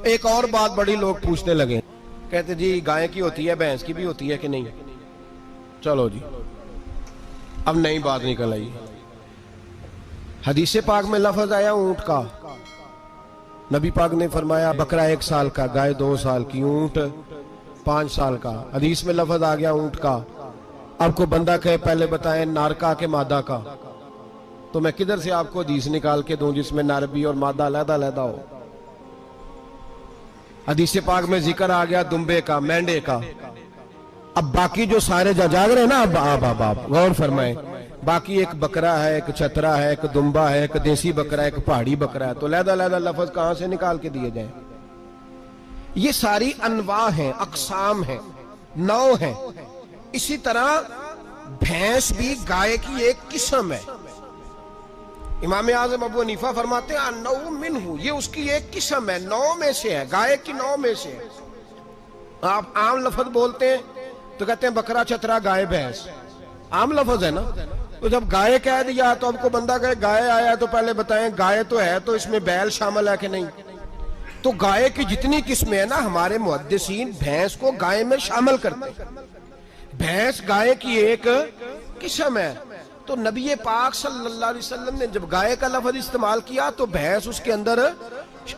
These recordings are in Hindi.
एक और बात बड़ी लोग पूछने लगे, कहते जी गाय की होती है, भैंस की भी होती है कि नहीं? चलो जी, अब नई बात निकल आई। हदीस पाक में लफ्ज आया ऊंट का। नबी पाक ने फरमाया बकरा 1 साल का, गाय 2 साल की, ऊंट 5 साल का। हदीस में लफ्ज आ गया ऊंट का। अब को बंदा कहे पहले बताएं नारका के मादा का, तो मैं किधर से आपको हदीस निकाल के दूं जिसमें नार भी और मादा अलग-अलग हो? हदीस पाक में जिक्र आ गया दुम्बे का, मेंढे का। अब बाकी जो सारे जाग रहे हैं ना, अब गौर फरमाए, बाकी एक बकरा है, एक छतरा है, एक दुम्बा है, एक देसी बकरा है, एक पहाड़ी बकरा है, तो लहदा लफ्ज कहां से निकाल के दिए जाए? ये सारी अनवा हैं, अकसाम हैं, नौ हैं। इसी तरह भैंस भी गाय की एक किस्म है। इमाम आजम अबू हनीफा फरमाते हैं नौ मिन्हु, ये उसकी एक किस्म है, 9 में से है, गाय की 9 में से है। आप आम लफ्ज बोलते हैं तो कहते हैं बकरा छतरा गाय भैंस, आम लफ्ज है ना। तो जब गाय कह दिया तो आपको बंदा कहे गाय आया तो पहले बताएं गाय तो है, तो इसमें बैल शामिल है कि नहीं? तो गाय की जितनी किस्में है ना, हमारे मुहद्दिसीन भैंस को गाय में शामिल करते हैं। भैंस गाय की एक किस्म है। तो नबी पाक सल्लल्लाहु अलैहि वसल्लम ने जब गाय का लफ्ज इस्तेमाल किया तो भैंस उसके अंदर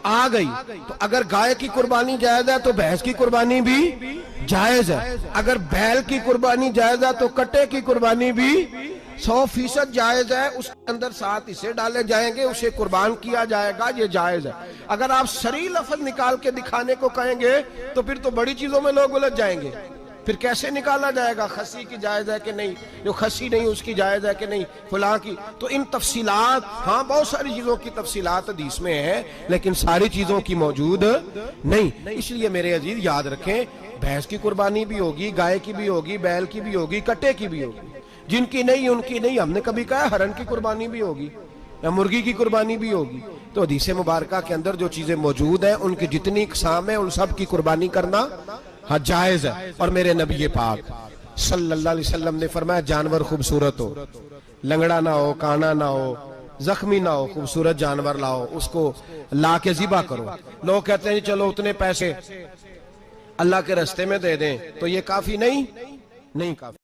आ गई। तो अगर गाय की कुर्बानी जायज है तो भैंस की कुर्बानी भी जायज है। अगर बैल की कुर्बानी जायज है तो कट्टे की कुर्बानी भी 100% जायज है। उसके अंदर 7 हिस्से डाले जाएंगे, उसे कुर्बान किया जाएगा, ये जायज है। अगर आप सही लफ्ज निकाल के दिखाने को कहेंगे तो फिर तो बड़ी चीजों में लोग उलझ जाएंगे। फिर कैसे निकाला जाएगा खसी की जायज है कि नहीं, जो खसी नहीं उसकी जायज है कि नहीं, फुला की? तो इन तफसीलात, हाँ बहुत सारी चीजों की तफसीलात हदीस में है, लेकिन सारी चीजों की मौजूद नहीं। इसलिए मेरे अजीज याद रखें, भैंस की कुर्बानी भी होगी, गाय की भी होगी, बैल की भी होगी, कट्टे की भी होगी। जिनकी नहीं उनकी नहीं। हमने कभी कहा हरन की कुर्बानी भी होगी या मुर्गी की कुर्बानी भी होगी। तो हदीस मुबारका के अंदर जो चीजें मौजूद है उनकी जितनी इकसाम है उन सब की कुर्बानी करना हाँ जायज है। और मेरे नबी पाक सल्लल्लाहु अलैहि वसल्लम ने फरमाया जानवर खूबसूरत हो, लंगड़ा ना हो, काना ना हो, जख्मी ना हो, खूबसूरत जानवर लाओ, उसको ला के ज़िबा करो। लोग कहते हैं चलो उतने पैसे अल्लाह के रास्ते में दे दें, तो ये काफी नहीं काफी।